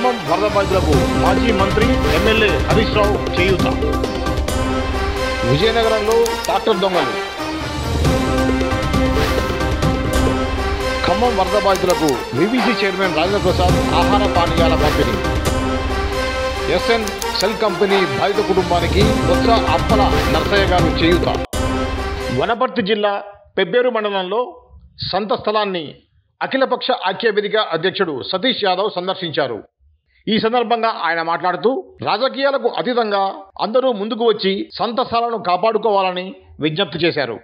ఖమ్మం వరద బాధితులకు మాజీ మంత్రి ఎమ్మెల్యే హరీష్ రావు చేయూత. విజయనగరంలో ట్రాక్టర్ దొంగలు. ఖమ్మం వరద బాధితులకు వివిసి చైర్మన్ రాజేంద్ర ప్రసాద్ ఆహార పానీయాల పంపిణీ. ఎస్ఎన్ సెల్ కంపెనీ బాధిత కుటుంబానికి బొత్స అప్పల నర్సయ్య గారు చేయూత. వనపర్తి జిల్లా పెబ్బేరు మండలంలో సంత స్థలాన్ని అఖిలపక్ష ఐక్యవేదిక అధ్యక్షుడు సతీష్ యాదవ్ సందర్శించారు. ఈ సందర్భంగా ఆయన మాట్లాడుతూ రాజకీయాలకు అతీతంగా అందరూ ముందుకు వచ్చి సంత స్థలాలను కాపాడుకోవాలని విజ్ఞప్తి చేశారు.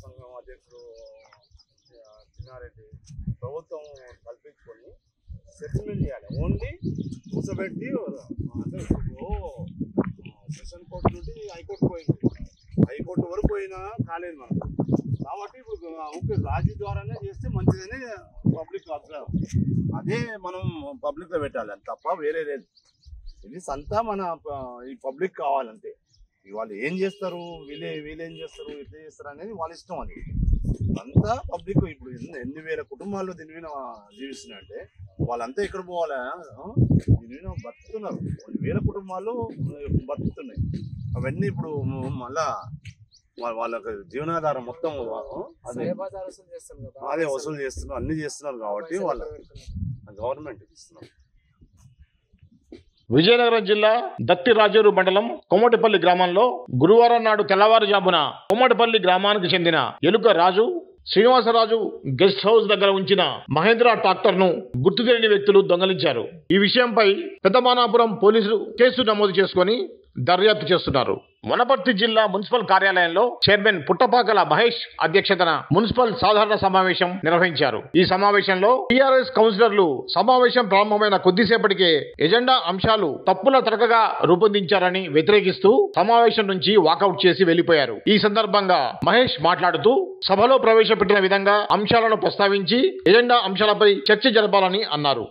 సంఘం అధ్యక్షుడు చిన్నారెడ్డి ప్రభుత్వం కల్పించుకొని సెటిల్మెంట్ చేయాలి. ఓన్లీ కూర్చోబెట్టి అంటే సెషన్ కోర్టు నుండి హైకోర్టు పోయింది, హైకోర్టు వరకు పోయినా కాలేదు మనకు. కాబట్టి ఇప్పుడు ఓకే రాజీ ద్వారానే చేస్తే మంచిదని పబ్లిక్ అభిప్రాయం. అదే మనం పబ్లిక్లో పెట్టాలి తప్ప వేరే లేదు. ఇది సంతా మన ఈ పబ్లిక్ కావాలంటే వాళ్ళు ఏం చేస్తారు, వీళ్ళేం చేస్తారు, ఎట్లా చేస్తారు అనేది వాళ్ళ ఇష్టం. అది అంతా పబ్లిక్. ఇప్పుడు ఎన్ని వేల కుటుంబాల్లో దీని మీద జీవిస్తున్నాయంటే వాళ్ళంతా ఎక్కడ పోవాలా, దీని మీద బతుకుతున్నారు. కొన్ని వేల కుటుంబాలు బతుకుతున్నాయి. అవన్నీ ఇప్పుడు మళ్ళా వాళ్ళకి జీవనాధారం మొత్తం అదే వసూలు చేస్తున్నారు, అన్ని చేస్తున్నారు. కాబట్టి వాళ్ళ గవర్నమెంట్ ఇస్తున్నారు. విజయనగరం జిల్లా దత్తి రాజేరు మండలం కొమ్మటిపల్లి గ్రామంలో గురువారం నాడు తెల్లవారుజామున కొమ్మటిపల్లి గ్రామానికి చెందిన ఎలుక రాజు శ్రీనివాసరాజు గెస్ట్ హౌస్ దగ్గర ఉంచిన మహేంద్ర ట్రాక్టర్ ను గుర్తు తెలియని వ్యక్తులు దొంగలించారు. ఈ విషయంపై పెద్దమానాపురం పోలీసులు కేసు నమోదు చేసుకుని దర్యాప్తు చేస్తున్నారు. వనపర్తి జిల్లా మున్సిపల్ కార్యాలయంలో చైర్మన్ పుట్టపాకల మహేష్ అధ్యక్షతన మున్సిపల్ సాధారణ సమావేశం నిర్వహించారు. ఈ సమావేశంలో టీఆర్ఎస్ కౌన్సిలర్లు సమావేశం ప్రారంభమైన కొద్దిసేపటికే ఎజెండా అంశాలు తప్పుల తరగగా రూపొందించారని వ్యతిరేకిస్తూ సమావేశం నుంచి వాకౌట్ చేసి వెళ్లిపోయారు. ఈ సందర్భంగా మహేష్ మాట్లాడుతూ సభలో ప్రవేశపెట్టిన విధంగా అంశాలను ప్రస్తావించి ఎజెండా అంశాలపై చర్చ జరపాలని అన్నారు.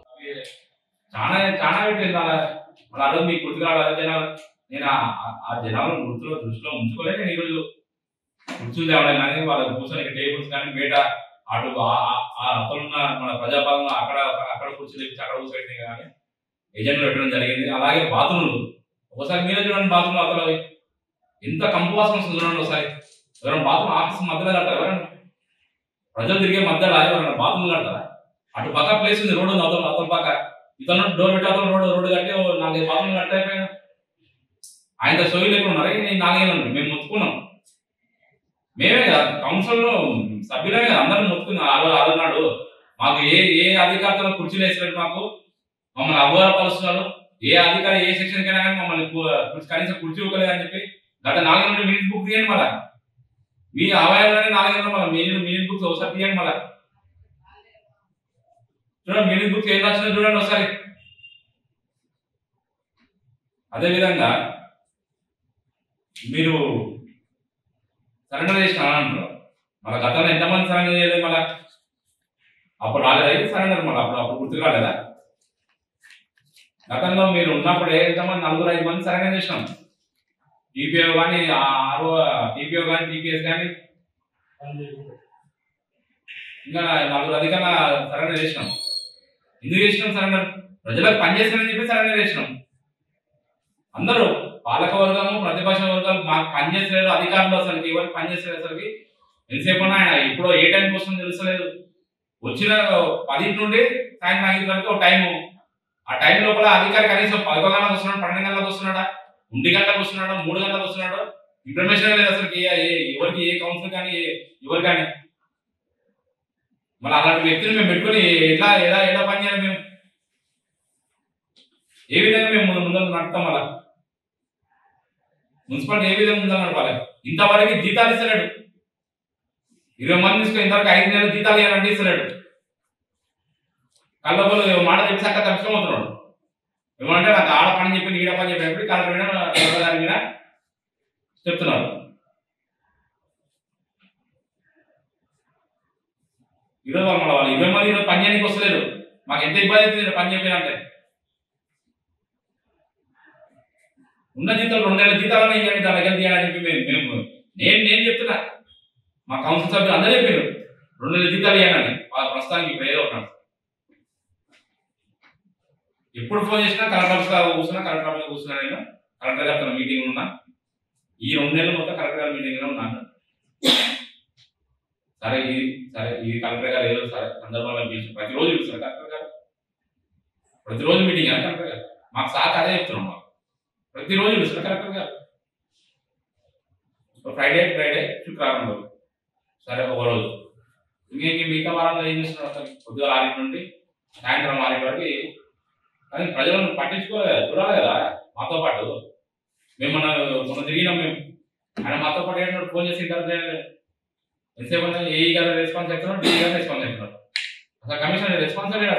నేను ఆ జనాలను దృష్టిలో ఉంచుకోలేక నేను ఈరోజు కూర్చుని తేవడం కానీ వాళ్ళకి కూర్చొని టేబుల్స్ కానీ బయట అటు అతలున్న మన ప్రజాపాలన అక్కడ కూర్చొని అక్కడ కూర్చోబెట్టి కానీ ఎజెండాలు పెట్టడం జరిగింది. అలాగే బాత్రూమ్లు ఒకసారి మీరే చూడండి, బాత్రూమ్లో అతను ఎంత కంపు వాసన వస్తుంది చూడండి. ఒకసారి ఎవరైనా బాత్రూమ్ ఆఫీస్ మధ్యలో కడతారు, ఎవరైనా ప్రజలు తిరిగే మధ్యలో ఎవరైనా బాత్రూమ్లు కడతారా? అటు పక్క ప్లేస్ ఉంది, రోడ్డు ఉంది, అవతల పక్క ఇతను డోర్ పెట్టి అతను రోడ్డు కట్టి 4 బాత్రూమ్లు కట్టాయిపోయినా ఆయన సోయి లేకుండా ఉన్నారు. నేను 4 ఏళ్ళు మేము మొత్తుకున్నాం. మేమే కదా కౌన్సిల్లో సభ్యులమే కదా అందరం మొత్తుకున్నాం. అదన్నాడు మాకు ఏ అధికారులు కుర్చీలు వేసినట్టు మమ్మల్ని అగౌరవపరుస్తున్నారు. ఏ అధికారి ఏ సెక్షన్ కైనా కానీ మమ్మల్ని కనీసం కుర్చీ ఇవ్వలేదని చెప్పి గత 4 నుండి మినిట్ బుక్ తీయండి. మళ్ళీ మీ అవయవాలనే 4 గంటలు మళ్ళీ మినిట్ బుక్స్ ఒకసారి తీయండి. మళ్ళీ చూడండి మినిట్ బుక్స్ ఏం రాసినా చూడండి ఒకసారి. అదేవిధంగా మీరు సరెండర్ చేసిన అంటున్నారు, మన గతంలో ఎంతమంది సరెండర్ చేయలేదు? మళ్ళీ అప్పుడు రాలేదా ఇది సరెండర్? మళ్ళీ అప్పుడు గుర్తు రాలేదా? గతంలో మీరు ఉన్నప్పుడే ఎంతమంది 4-5 మంది సరెండర్ చేసినాం. టీపీఓ కానీ టీపీఓ కానీ టీపీఎస్ కానీ ఇంకా 4 అధికంగా సరెండర్ చేసినాం. ఎందుకు చేసినాం సరెండర్? ప్రజలకు పనిచేస్తామని చెప్పి సరెండర్ చేసినాం. అందరూ పాలక వర్గము ప్రతిపక్ష వర్గాలు మాకు పనిచేసలేదు, అధికారులు అసలుకి ఎవరికి పనిచేసలేదు. అసలుకి ఎంతసేపు ఆయన ఇప్పుడు ఏ టైంకి వస్తుందో తెలుస్తలేదు. వచ్చిన 10 నుండి సాయంత్రం 5 వరకు ఒక టైము. ఆ టైం లోపల అధికారి కనీసం 11 గంటలకు వస్తున్నాడు, 12 గంటలకు వస్తున్నాడా, 1 గంటలకు వస్తున్నాడు, 3 గంటలకు వస్తున్నాడు, ఇన్ఫర్మేషన్ లేదు అసలు. ఎవరికి ఏ కౌన్సిల్ కానీ ఎవరు కానీ. మళ్ళీ అలాంటి వ్యక్తిని మేము పెట్టుకుని ఎట్లా ఎలా ఎలా పని చేయాలి? మేము ఏ విధంగా మేము ముందు నడుపుతాం? అలా మున్సిపాలిటీ ఏ విధంగా ముందు నడపాలి? ఇంతవరకు జీతాలు ఇస్తలేడు. 20 మంది తీసుకుని ఇంతవరకు 5 నెలలు జీతాలు ఇవ్వాలంటే ఇస్తలేడు. కళ్ళబోలు మాట చెప్పి చక్కగా తప్పించుకోమవుతున్నాడు. ఏమంటే నాకు ఆడ పని చెప్పి ఈడ పని చెప్పినప్పుడు కలెక్టర్ గారి మీద చెప్తున్నారు. ఈరోజు వాళ్ళు 20 మంది ఈరోజు పని చేయడానికి వస్తలేరు. మాకు ఎంత ఇబ్బంది అవుతుంది పని చెప్పాలంటే. ఉన్న జీతాలు 2 నెలల జీతాలను ఇవ్వండి, దాని దగ్గర తీయాలని చెప్పి నేను చెప్తున్నా. మా కౌన్సిల్ సభ్యులు అందరూ చెప్పారు 2 నెలల జీతాలు ఇవ్వాలని. ప్రస్తుతానికి ఇప్పుడు ఏదో ఉంటాను. ఎప్పుడు ఫోన్ చేసినా కలెక్టర్ ఆఫీస్ కూర్చున్నా, కలెక్టర్ ఆఫీస్ కూర్చున్నా. నేను కలెక్టర్ గారితో మీటింగ్ ఉన్నా. ఈ 2 నెలలు మొత్తం కలెక్టర్ గారి మీటింగ్ ఉన్నాను. సరే ఇది కలెక్టర్ గారు ఏదో సరే సందర్భంలో పిలిచి ప్రతిరోజు పిలుస్తారు కలెక్టర్ గారు. ప్రతిరోజు మీటింగ్ కలెక్టర్ గారు మాకు సార్ అదే చెప్తున్నాం. మాకు ప్రతిరోజు పిలుస్తారు కలెక్టర్ గారు. ఫ్రైడే శుక్రవారం రోజు సరే ఒక రోజు. ఇంకేంటి మిగతా వారంలో ఏం చేస్తున్నారు? పొద్దుగా 6 నుండి సాయంత్రం 6 వరకు. కానీ ప్రజలను పట్టించుకోలేదు, చూడాలి కదా మాతో పాటు. మేము మొన్న తిరిగినాం. మేము ఆయన మాతో పాటు ఏంటంటే ఫోన్ చేసి ఇంటర్ చేయాలి. ఎంతసేపు ఏఈ గారు రెస్పాన్స్ అవుతున్నారు, డిఈ గారు రెస్పాన్స్ అవుతున్నారు. అసలు కమిషనర్ రెస్పాన్స్ లేదు.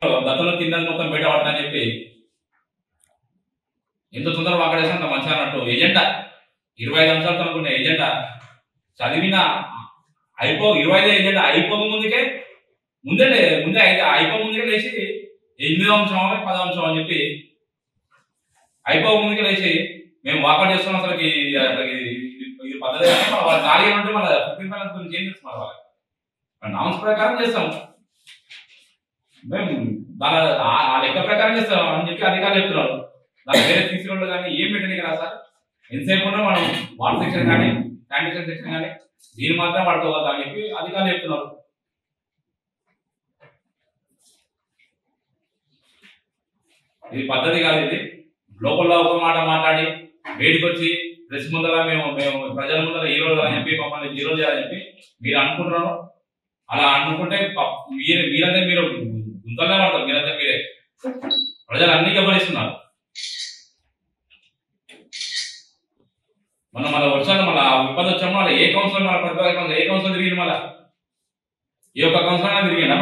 అసలు గతంలో తిన్నది మొత్తం బయట పడతాని చెప్పి ఎంత తొందరగా వాకడేసి అంత మంచిగా అన్నట్టు. ఎజెండా 25 అంశాలతో అనుకున్న ఎజెండా చదివిన 25 ఎజెండా అయిపోక ముందే అయిపోక ముందుకే లేచి 8వ అంశం 10వ అంశం అని చెప్పి అయిపోక ముందుకే లేచి మేము వాకౌట్ చేస్తున్నాం. అసలుకి ఇది పద్ధతి వాళ్ళ ఖాళీ ఉంటే మళ్ళీ 15 ఫైనాన్స్ గురించి ఏం చేస్తున్నారు? వాళ్ళకి నామ్స్ ప్రకారం చేస్తాం మేము. దాని ఆ లెక్క ప్రకారం చేస్తాం అని చెప్పి అధికారులు చెప్తున్నారు. దాని వేరే తీసుకున్న కానీ ఏం పెట్టడానికి రా సార్. ఎంతసేపు ఉన్నా మనం వాటర్ సెక్షన్ కానీ శానిటేషన్ సెక్షన్ కానీ దీని మాత్రం పడుకోగలదా అని చెప్పి అధికారులు చెప్తున్నారు. ఇది పద్ధతి కాదు. ఇది లోపల ఒక మాట మాట్లాడి బయటకు వచ్చి ప్రెస్ ముందర మేము ప్రజల ముందర ఈ రోజు అని చెప్పి మమ్మల్ని జీరో చేయాలని చెప్పి మీరు అనుకుంటున్నారు. అలా అనుకుంటే మీరంతా మీరు గుంతలే పడతారు. మీరంతా మీరే ప్రజలు అన్ని గమనిస్తున్నారు. మన వర్షాలు మళ్ళీ విపత్తు వచ్చాము. మళ్ళీ ఏ కౌన్సిలర్ మన ప్రతిపక్ష ఏ కౌన్సిలర్ తిరిగింది? మళ్ళీ ఏ ఒక్క కౌన్సిలర్ తిరిగిందా?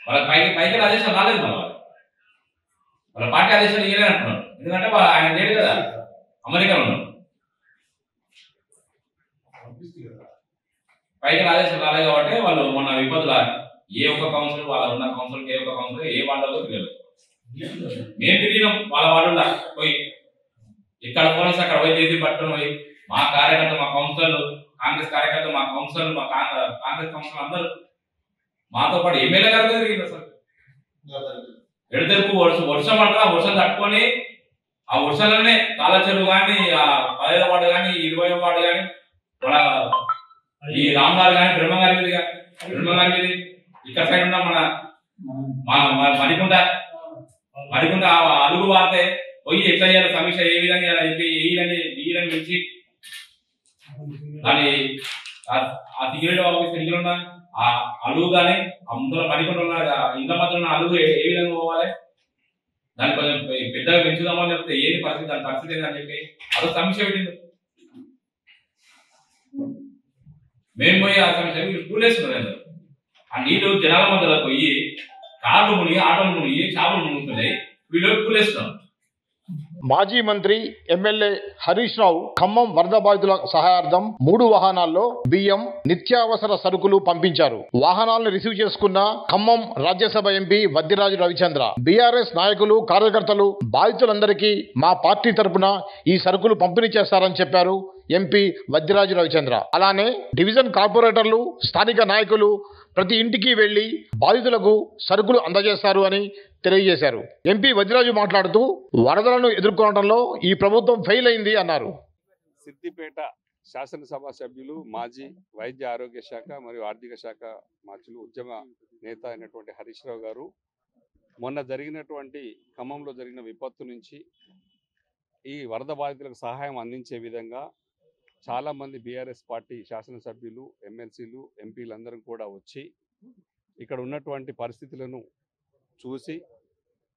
వాళ్ళకి పైకి ఆదేశాలు రాలేదు. వాళ్ళ పార్టీ ఆదేశాలు ఇవ్వలేదు అంటున్నారు. ఎందుకంటే ఆయన లేడు కదా, అమెరికాలో ఉన్నాడు. పైకి ఆదేశాలు రాలేదు కాబట్టి వాళ్ళు మొన్న విపత్తుల ఏ ఒక్క కౌన్సిలర్ వాళ్ళ ఉన్న కౌన్సిలర్ ఏ ఒక్క కౌన్సిలర్ ఏ వాళ్ళలో తిరగలేదు. మేము తిరిగినాం వాళ్ళ వాళ్ళు పోయి ఇక్కడ ఫోన్స్ అక్కడ పోయి చేసి పట్టుకుని పోయి మా కార్యకర్త మా కౌన్సిలర్లు కాంగ్రెస్ కార్యకర్త మా కౌన్సిలర్లు మా కాంగ్రెస్ కౌన్సిలర్ అందరూ మాతో పాటు ఎమ్మెల్యే గారు తిరిగింది. అసలు ఎడతెరుపు వర్షం పడతా వర్షం తట్టుకొని ఆ వర్షంలోనే కాల చెరువు కానీ ఆ 15వ వార్డు కానీ 20వ వార్డు కానీ మన ఈ రామ్నాథ్ కానీ బ్రహ్మంగారి మీద ఇక్కడ సైడ్ ఉన్న మన మరికుంట అలుగు వారితే పోయి ఎట్లా చేయాలి సమీక్ష ఏ విధంగా చెప్పి ఈయనని పిలిచి దాని ఆ సిగరెట్ ఆఫీస్ ఉన్న ఆ అలుగు కానీ అందులో మరికుంట ఇంత మధ్య ఉన్న అలుగు ఏ విధంగా పోవాలి, దాన్ని కొంచెం పెద్దగా పెంచుదామని చెప్తే ఏది పరిస్థితి దాని పరిస్థితి ఏంటని చెప్పి అదో సమీక్ష పెట్టింది. మేము పోయి ఆ సమీక్ష కూలేస్తున్నారు. ఆ నీళ్లు జనాల మధ్యలో పోయి కార్లు మునిగి ఆటోలు మునిగి చేపలు మునుగుతున్నాయి, వీళ్ళు కూలేస్తున్నారు. మాజీ మంత్రి ఎమ్మెల్యే హరీష్ రావు ఖమ్మం వరద బాధితుల సహాయార్థం 3 వాహనాల్లో బియ్యం, నిత్యావసర సరుకులు పంపించారు. వాహనాలను రిసీవ్ చేసుకున్న ఖమ్మం రాజ్యసభ ఎంపీ వద్దిరాజు రవిచంద్ర, బీఆర్ఎస్ నాయకులు, కార్యకర్తలు బాధితులందరికీ మా పార్టీ తరపున ఈ సరుకులు పంపిణీ చేస్తారని చెప్పారు ఎంపీ వద్దిరాజు రవిచంద్ర. అలానే డివిజన్ కార్పొరేటర్లు, స్థానిక నాయకులు ప్రతి ఇంటికి వెళ్లి బాధితులకు సరుకులు అందజేస్తారు అని తెలియజేశారు. ఎంపీ వద్దిరాజు మాట్లాడుతూ వరదలను ఎదుర్కొనడంలో ఈ ప్రభుత్వం ఫెయిల్ అయింది అన్నారు. సిద్దిపేట శాసనసభ సభ్యులు, మాజీ వైద్య ఆరోగ్య శాఖ మరియు ఆర్థిక శాఖ మంత్రులు, ఉద్యమ నేత అయినటువంటి హరీష్ రావు గారు మొన్న జరిగినటువంటి ఖమ్మంలో జరిగిన విపత్తు నుంచి ఈ వరద బాధితులకు సహాయం అందించే విధంగా చాలామంది బీఆర్ఎస్ పార్టీ శాసనసభ్యులు, ఎమ్మెల్సీలు, ఎంపీలందరూ కూడా వచ్చి ఇక్కడ ఉన్నటువంటి పరిస్థితులను చూసి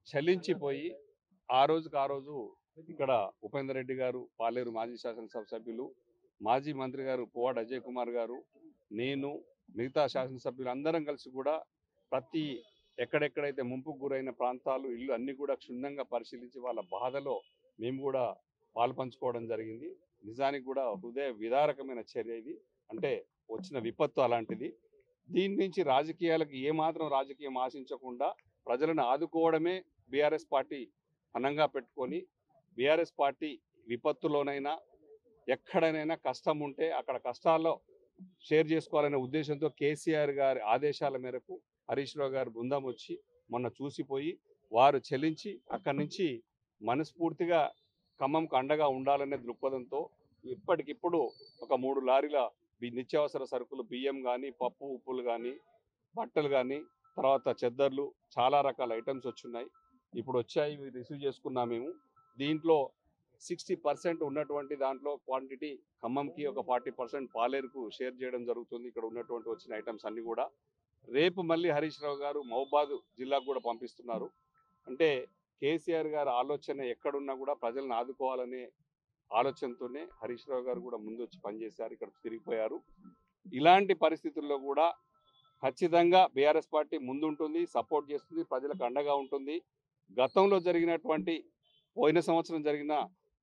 చలించిపోయి ఆ రోజు ఇక్కడ ఉపేందర్ రెడ్డి గారు, పాలేరు మాజీ శాసనసభ సభ్యులు, మాజీ మంత్రి గారు పువ్వాడ అజయ్ కుమార్ గారు, నేను, మిగతా శాసనసభ్యులు అందరం కలిసి కూడా ప్రతి ఎక్కడెక్కడైతే ముంపుకు గురైన ప్రాంతాలు, ఇల్లు అన్నీ కూడా క్షుణ్ణంగా పరిశీలించి వాళ్ళ బాధలో మేము కూడా పాలుపంచుకోవడం జరిగింది. నిజానికి కూడా హృదయ విదారకమైన చర్య ఇది. అంటే వచ్చిన విపత్తు అలాంటిది. దీని నుంచి రాజకీయాలకు ఏమాత్రం రాజకీయం ఆశించకుండా ప్రజలను ఆదుకోవడమే బీఆర్ఎస్ పార్టీ అనంగా పెట్టుకొని, బీఆర్ఎస్ పార్టీ విపత్తులోనైనా ఎక్కడైనా కష్టం ఉంటే అక్కడ కష్టాల్లో షేర్ చేసుకోవాలనే ఉద్దేశంతో కేసీఆర్ గారి ఆదేశాల మేరకు హరీష్ రావు గారి బృందం వచ్చి మొన్న చూసిపోయి వారు చెల్లించి అక్కడి నుంచి మనస్ఫూర్తిగా ఖమ్మంకు అండగా ఉండాలనే దృక్పథంతో ఇప్పటికిప్పుడు ఒక 3 లారీల నిత్యావసర సరుకులు, బియ్యం కానీ, పప్పు ఉప్పులు కానీ, బట్టలు కానీ, తర్వాత చెద్దర్లు, చాలా రకాల ఐటమ్స్ వచ్చున్నాయి. ఇప్పుడు వచ్చాయి, ఇవి రిసీవ్ చేసుకున్నాం మేము. దీంట్లో 60% ఉన్నటువంటి దాంట్లో క్వాంటిటీ ఖమ్మంకి, ఒక 40% పాలేరుకు షేర్ చేయడం జరుగుతుంది. ఇక్కడ ఉన్నటువంటి వచ్చిన ఐటమ్స్ అన్నీ కూడా రేపు మళ్ళీ హరీష్ రావు గారు మహబూబాద్ జిల్లాకు కూడా పంపిస్తున్నారు. అంటే కేసీఆర్ గారి ఆలోచన ఎక్కడున్నా కూడా ప్రజలను ఆదుకోవాలనే ఆలోచనతోనే హరీష్ రావు గారు కూడా ముందు వచ్చి పనిచేశారు, ఇక్కడ తిరిగిపోయారు. ఇలాంటి పరిస్థితుల్లో కూడా ఖచ్చితంగా బీఆర్ఎస్ పార్టీ ముందుంటుంది, సపోర్ట్ చేస్తుంది, ప్రజలకు అండగా ఉంటుంది. గతంలో జరిగినటువంటి పోయిన సంవత్సరం జరిగిన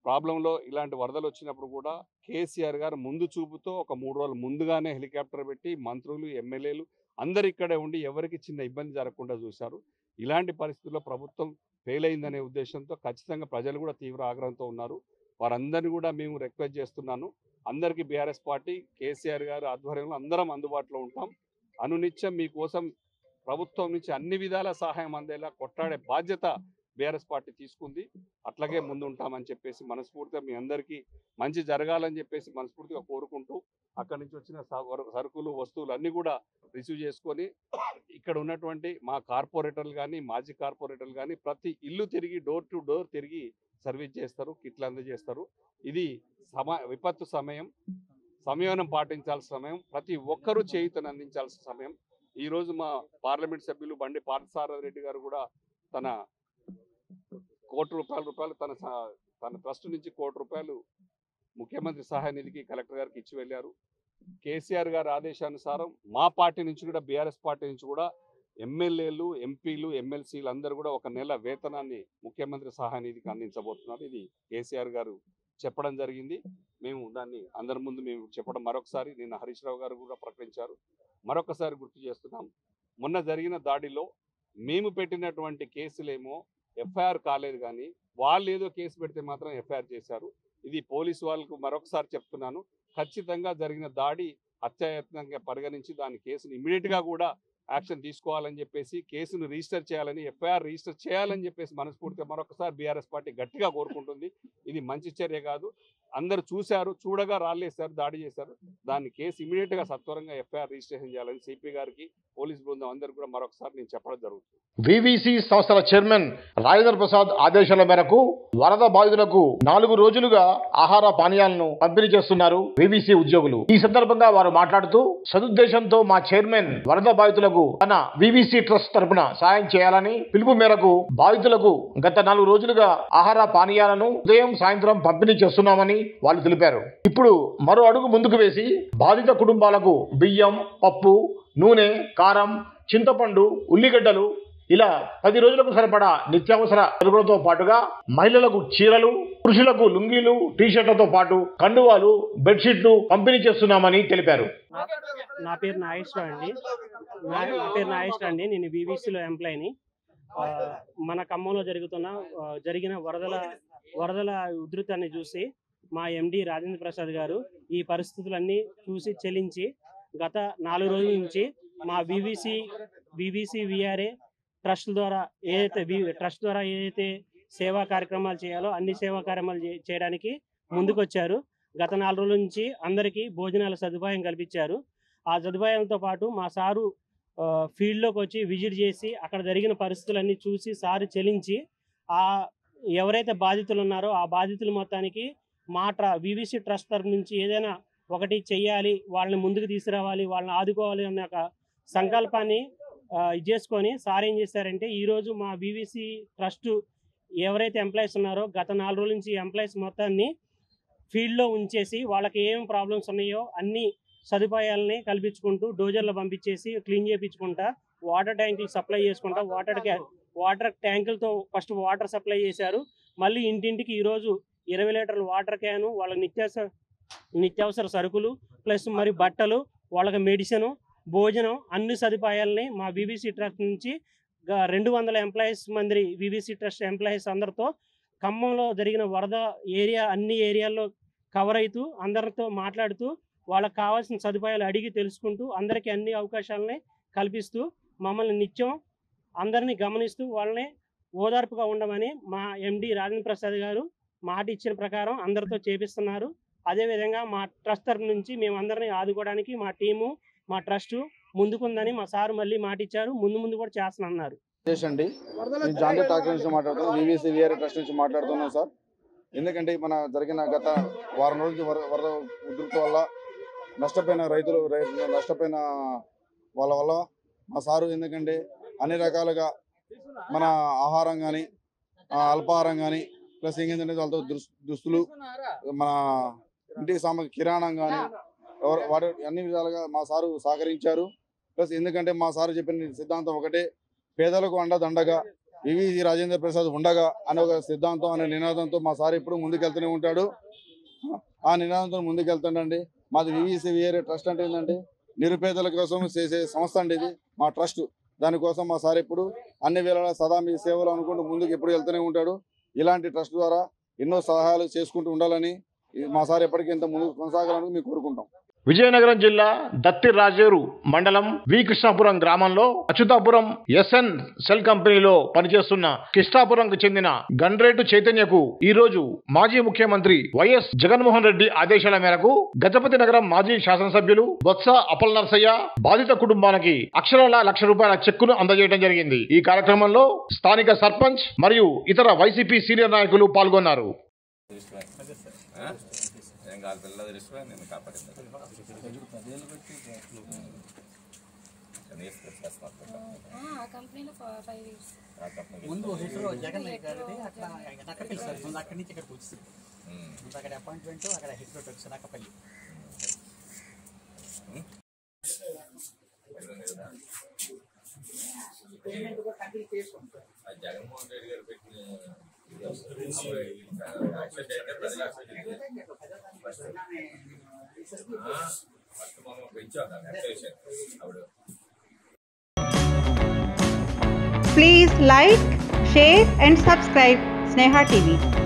ప్రాబ్లంలో ఇలాంటి వరదలు వచ్చినప్పుడు కూడా కేసీఆర్ గారు ముందు చూపుతో ఒక 3 రోజులు ముందుగానే హెలికాప్టర్ పెట్టి మంత్రులు, ఎమ్మెల్యేలు అందరు ఇక్కడే ఉండి ఎవరికి చిన్న ఇబ్బంది జరగకుండా చూశారు. ఇలాంటి పరిస్థితుల్లో ప్రభుత్వం ఫెయిల్ అయిందనే ఉద్దేశంతో ఖచ్చితంగా ప్రజలు కూడా తీవ్ర ఆగ్రహంతో ఉన్నారు. వారందరినీ కూడా మేము రిక్వెస్ట్ చేస్తున్నాను, అందరికీ బీఆర్ఎస్ పార్టీ కేసీఆర్ గారు ఆధ్వర్యంలో అందరం అందుబాటులో ఉంటాం. అనునిత్యం మీకోసం ప్రభుత్వం నుంచి అన్ని విధాల సహాయం అందేలా కొట్లాడే బాధ్యత బీఆర్ఎస్ పార్టీ తీసుకుంది. అట్లాగే ముందు ఉంటామని చెప్పేసి మనస్ఫూర్తిగా మీ అందరికీ మంచి జరగాలని చెప్పేసి మనస్ఫూర్తిగా కోరుకుంటూ, అక్కడి నుంచి వచ్చిన సరుకులు, వస్తువులు అన్నీ కూడా రిసీవ్ చేసుకొని ఇక్కడ ఉన్నటువంటి మా కార్పొరేటర్లు కానీ, మాజీ కార్పొరేటర్లు కానీ ప్రతి ఇల్లు తిరిగి డోర్ టు డోర్ తిరిగి సర్వీస్ చేస్తారు, కిట్లు అందజేస్తారు. ఇది విపత్తు సమయం, సంయమనం పాటించాల్సిన సమయం, ప్రతి ఒక్కరూ చేయూతను అందించాల్సిన సమయం. ఈరోజు మా పార్లమెంట్ సభ్యులు బండి పార్థసారథి గారు కూడా తన ₹1 కోటి తన ట్రస్ట్ నుంచి ₹1 కోటి ముఖ్యమంత్రి సహాయ నిధికి కలెక్టర్ గారికి ఇచ్చి వెళ్ళారు. కేసీఆర్ గారి ఆదేశానుసారం మా పార్టీ నుంచి కూడా, బీఆర్ఎస్ పార్టీ నుంచి కూడా ఎమ్మెల్యేలు, ఎంపీలు, ఎమ్మెల్సీలు అందరూ కూడా 1 నెల వేతనాన్ని ముఖ్యమంత్రి సహాయ నిధికి అందించబోతున్నారు. ఇది కేసీఆర్ గారు చెప్పడం జరిగింది. మేము దాన్ని అందరి ముందు మేము చెప్పడం మరొకసారి నిన్న హరీష్ రావు గారు కూడా ప్రకటించారు. మరొకసారి గుర్తు చేస్తున్నాం, మొన్న జరిగిన దాడిలో మేము పెట్టినటువంటి కేసులేమో ఎఫ్ఐఆర్ కాలేదు, కానీ వాళ్ళు ఏదో కేసు పెడితే మాత్రం ఎఫ్ఐఆర్ చేశారు. ఇది పోలీసు వాళ్ళకు మరొకసారి చెప్తున్నాను, ఖచ్చితంగా జరిగిన దాడి హత్యాయత్నంగా పరిగణించి దాని కేసును ఇమీడియట్గా కూడా యాక్షన్ తీసుకోవాలని చెప్పేసి, కేసును రిజిస్టర్ చేయాలని, ఎఫ్ఐఆర్ రిజిస్టర్ చేయాలని చెప్పేసి మనస్ఫూర్తిగా మరొకసారి బీఆర్ఎస్ పార్టీ గట్టిగా కోరుకుంటుంది. ఇది మంచి చర్య కాదు. అందరూ చూశారు, చూడగా రాళ్ళేశారు, దాడి చేశారు. దాన్ని కేసు ఇమీడియట్గా సత్వరంగా ఎఫ్ఐఆర్ రిజిస్ట్రేషన్ చేయాలని సిపి గారికి, పోలీస్ బృందం అందరూ కూడా మరొకసారి నేను చెప్పడం జరుగుతుంది. వివిసి సంస్థల చైర్మన్ రాజేంద్ర ప్రసాద్ ఆదేశాల మేరకు వరద బాధితులకు 4 రోజులుగా ఆహార పానీయాలను పంపిణీ చేస్తున్నారు వివిసి ఉద్యోగులు. ఈ సందర్భంగా వారు మాట్లాడుతూ, సదుద్దేశంతో మా చైర్మన్ వరద బాధితులకు తన వివిసి ట్రస్ట్ తరపున సాయం చేయాలని పిలుపు మేరకు బాధితులకు గత 4 రోజులుగా ఆహార పానీయాలను ఉదయం, సాయంత్రం పంపిణీ చేస్తున్నామని వాళ్ళు తెలిపారు. ఇప్పుడు మరో అడుగు ముందుకు వేసి బాధిత కుటుంబాలకు బియ్యం, పప్పు, నూనె, కారం, చింతపండు, ఉల్లిగడ్డలు, ఇలా 10 రోజులకు సరిపడా నిత్యావసర సరుకులతో పాటుగా మహిళలకు చీరలు, పురుషులకు లుంగీలు, టీషర్ట్లతో పాటు కండువాలు, బెడ్షీట్లు పంపిణీ చేస్తున్నామని తెలిపారు. నా పేరు నాగేశ్వర అండి. నేను బీబీసీలో ఎంప్లాయీని. మన ఖమ్మంలో జరిగిన వరదల ఉధృతాన్ని చూసి మా ఎండి రాజేంద్ర ప్రసాద్ గారు ఈ పరిస్థితులన్నీ చూసి చెల్లించి గత 4 రోజుల నుంచి మా బీబీసీ విఆర్ఏ ట్రస్ట్ ద్వారా ఏదైతే సేవా కార్యక్రమాలు చేయాలో అన్ని సేవా కార్యక్రమాలు చేయడానికి ముందుకొచ్చారు. గత 4 రోజుల నుంచి అందరికీ భోజనాల సదుపాయం కల్పించారు. ఆ సదుపాయంతో పాటు మా సారు ఫీల్డ్లోకి వచ్చి విజిట్ చేసి అక్కడ జరిగిన పరిస్థితులన్నీ చూసి సారు చెల్లించి ఎవరైతే బాధితులు ఉన్నారో ఆ బాధితుల మొత్తానికి మా బీబీసీ ట్రస్ట్ తరఫు నుంచి ఏదైనా ఒకటి చెయ్యాలి, వాళ్ళని ముందుకు తీసుకురావాలి, వాళ్ళని ఆదుకోవాలి అనే ఒక సంకల్పాన్ని చేసుకొని సార్ ఏం చేశారంటే ఈరోజు మా బీబీసీ ట్రస్ట్ ఎవరైతే ఎంప్లాయీస్ ఉన్నారో గత 4 రోజుల నుంచి ఎంప్లాయీస్ మొత్తాన్ని ఫీల్డ్లో ఉంచేసి వాళ్ళకి ఏం ప్రాబ్లమ్స్ ఉన్నాయో అన్ని సదుపాయాలని కల్పించుకుంటూ డోజర్లు పంపించేసి క్లీన్ చేయించుకుంటా వాటర్ ట్యాంకులు సప్లై చేసుకుంటా వాటర్ ట్యాంకులతో ఫస్ట్ వాటర్ సప్లై చేశారు. మళ్ళీ ఇంటింటికి ఈరోజు 20 లీటర్ల వాటర్ క్యాను, వాళ్ళకి నిత్యావసర సరుకులు ప్లస్ మరి బట్టలు, వాళ్ళకి మెడిసిన్, భోజనం అన్ని సదుపాయాలని మా బీబీసీ ట్రస్ట్ నుంచి 200 ఎంప్లాయీస్ మంది బీబీసీ ట్రస్ట్ ఎంప్లాయీస్ అందరితో ఖమ్మంలో జరిగిన వరద అన్ని ఏరియాల్లో కవర్ అవుతూ అందరితో మాట్లాడుతూ వాళ్ళకి కావాల్సిన సదుపాయాలు అడిగి తెలుసుకుంటూ అందరికీ అన్ని అవకాశాలని కల్పిస్తూ మమ్మల్ని నిత్యం అందరినీ గమనిస్తూ వాళ్ళని ఓదార్పుగా ఉండమని మా ఎండి రాజేంద్ర ప్రసాద్ గారు మాట ఇచ్చిన ప్రకారం అందరితో చేపిస్తున్నారు. అదేవిధంగా మా ట్రస్ట్ తరఫు నుంచి మేమందరినీ ఆదుకోవడానికి మా టీము మా ట్రస్ట్ ముందుకుందని మా సారు మళ్ళీ మాట ఇచ్చారు. ముందు కూడా చేస్తానన్నారు. అండి నేను జాండీ టాకీ నుంచి మాట్లాడుతున్నాను. బీబీసీ విఆర్ఏ ట్రస్ట్ నుంచి మాట్లాడుతున్నాను సార్. ఎందుకంటే మన జరిగిన గత వారం రోజుల నుంచి వరద ఉధృతి వల్ల నష్టపోయిన రైతులు నష్టపోయిన వాళ్ళ వల్ల మా సారు ఎందుకంటే అన్ని రకాలుగా మన ఆహారం కానీ అల్పాహారం కానీ ప్లస్ ఏంటంటే వాళ్ళతో దుస్తులు మన ఇంటికి సామాగ్రి కిరాణం కానీ వాటి అన్ని విధాలుగా మా సారు సహకరించారు. ప్లస్ ఎందుకంటే మా సారు చెప్పిన సిద్ధాంతం ఒకటే, పేదలకు అండదండగా బీబీసీ రాజేంద్ర ప్రసాద్ ఉండగా అనే ఒక సిద్ధాంతం అనే నినాదంతో మా సార్ ఎప్పుడు ముందుకెళ్తూనే ఉంటాడు. ఆ నినాదంతో ముందుకెళ్తాడండి. మాది బీబీసీ విఆర్ఏ ట్రస్ట్ అంటే ఏంటంటే నిరుపేదల కోసం చేసే సంస్థ అండి ఇది మా ట్రస్ట్. దానికోసం మా సార్ ఎప్పుడు అన్ని వేళలా సదా మీ సేవలు అనుకుంటూ ముందుకు ఎప్పుడు వెళ్తూనే ఉంటాడు. ఇలాంటి ట్రస్ట్ ద్వారా ఎన్నో సహాయాలు చేసుకుంటూ ఉండాలని మా సార్ ఎప్పటికీ ఇంత ముందుకు కొనసాగాలని మేము కోరుకుంటాం. విజయనగరం జిల్లా దత్తి రాజేరు మండలం వి కృష్ణాపురం గ్రామంలో అచ్యుతాపురం ఎస్ఎన్ సెల్ కంపెనీలో పనిచేస్తున్న కృష్ణాపురంకు చెందిన గండ్రేటు చైతన్యకు ఈ రోజు మాజీ ముఖ్యమంత్రి వైఎస్ జగన్మోహన్ రెడ్డి ఆదేశాల మేరకు గజపతి నగరం మాజీ శాసనసభ్యులు బొత్స అప్పల్ నర్సయ్య బాధిత కుటుంబానికి అక్షరాల ₹1,00,000 చెక్కును అందజేయడం జరిగింది. ఈ కార్యక్రమంలో స్థానిక సర్పంచ్ మరియు ఇతర వైసీపీ సీనియర్ నాయకులు పాల్గొన్నారు. కంపెనీలో 5 years ముందు జగన్ గారిది అట్లా నక్కపల్లి సార్, ముందు అక్కడి నుంచి ఇక్కడికి వచ్చింది. ముందు అక్కడ అపాయింట్మెంట్ అక్కడ హెడ్ రోడ్ వచ్చి నక్కపల్లి. జగన్మోహన్ రెడ్డి గారు పెట్టిన Please like, share and subscribe Sneha TV.